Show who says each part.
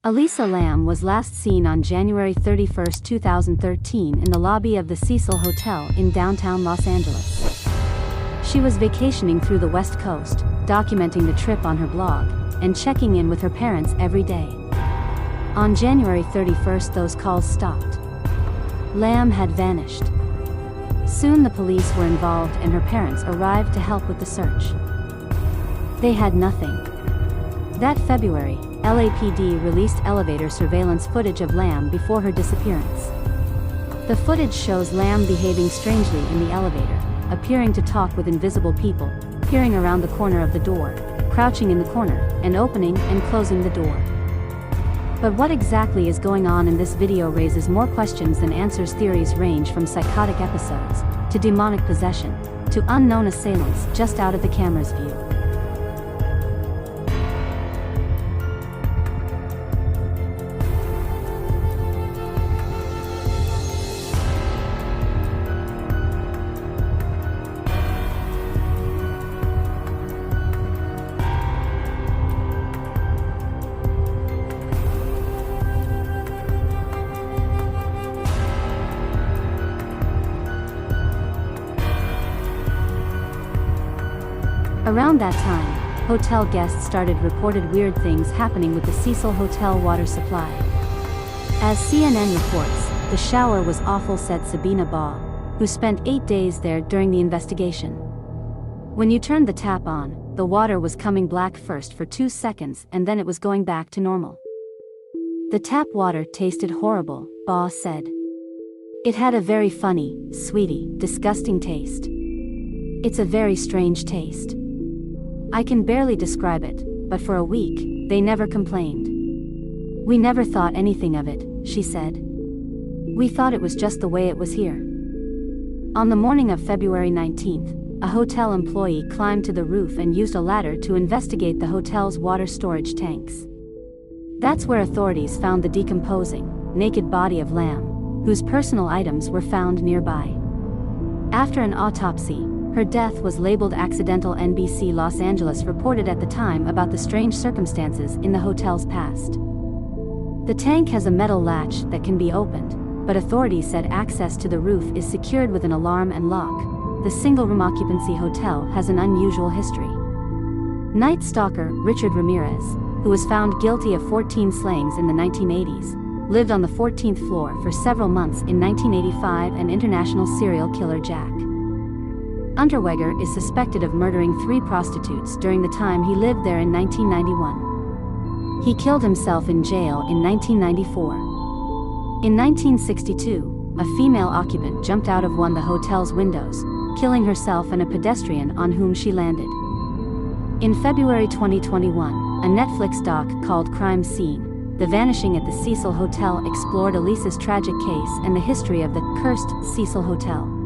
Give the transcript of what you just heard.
Speaker 1: Elisa Lam was last seen on January 31, 2013 in the lobby of the Cecil Hotel in downtown Los Angeles. She was vacationing through the West Coast, documenting the trip on her blog, and checking in with her parents every day. On January 31, those calls stopped. Lam had vanished. Soon the police were involved and her parents arrived to help with the search. They had nothing. That February, LAPD released elevator surveillance footage of Lam before her disappearance. The footage shows Lam behaving strangely in the elevator, appearing to talk with invisible people, peering around the corner of the door, crouching in the corner, and opening and closing the door. But what exactly is going on in this video raises more questions than answers. Theories range from psychotic episodes, to demonic possession, to unknown assailants just out of the camera's view. Around that time, hotel guests started reported weird things happening with the Cecil Hotel water supply. As CNN reports, the shower was awful, said Sabina Baugh, who spent 8 days there during the investigation. When you turned the tap on, the water was coming black first for 2 seconds and then it was going back to normal. The tap water tasted horrible, Baugh said. It had a very funny, sweety, disgusting taste. It's a very strange taste. I can barely describe it, but for a week, they never complained. We never thought anything of it, she said. We thought it was just the way it was here. On the morning of February 19th, a hotel employee climbed to the roof and used a ladder to investigate the hotel's water storage tanks. That's where authorities found the decomposing, naked body of Lam, whose personal items were found nearby. After an autopsy, her death was labeled accidental. NBC Los Angeles reported at the time about the strange circumstances in the hotel's past. The tank has a metal latch that can be opened, but authorities said access to the roof is secured with an alarm and lock. The single-room occupancy hotel has an unusual history. Night stalker Richard Ramirez, who was found guilty of 14 slayings in the 1980s, lived on the 14th floor for several months in 1985. And international serial killer Jack Unterweger is suspected of murdering 3 prostitutes during the time he lived there in 1991. He killed himself in jail in 1994. In 1962, a female occupant jumped out of one of the hotel's windows, killing herself and a pedestrian on whom she landed. In February 2021, a Netflix doc called Crime Scene: The Vanishing at the Cecil Hotel explored Elisa's tragic case and the history of the cursed Cecil Hotel.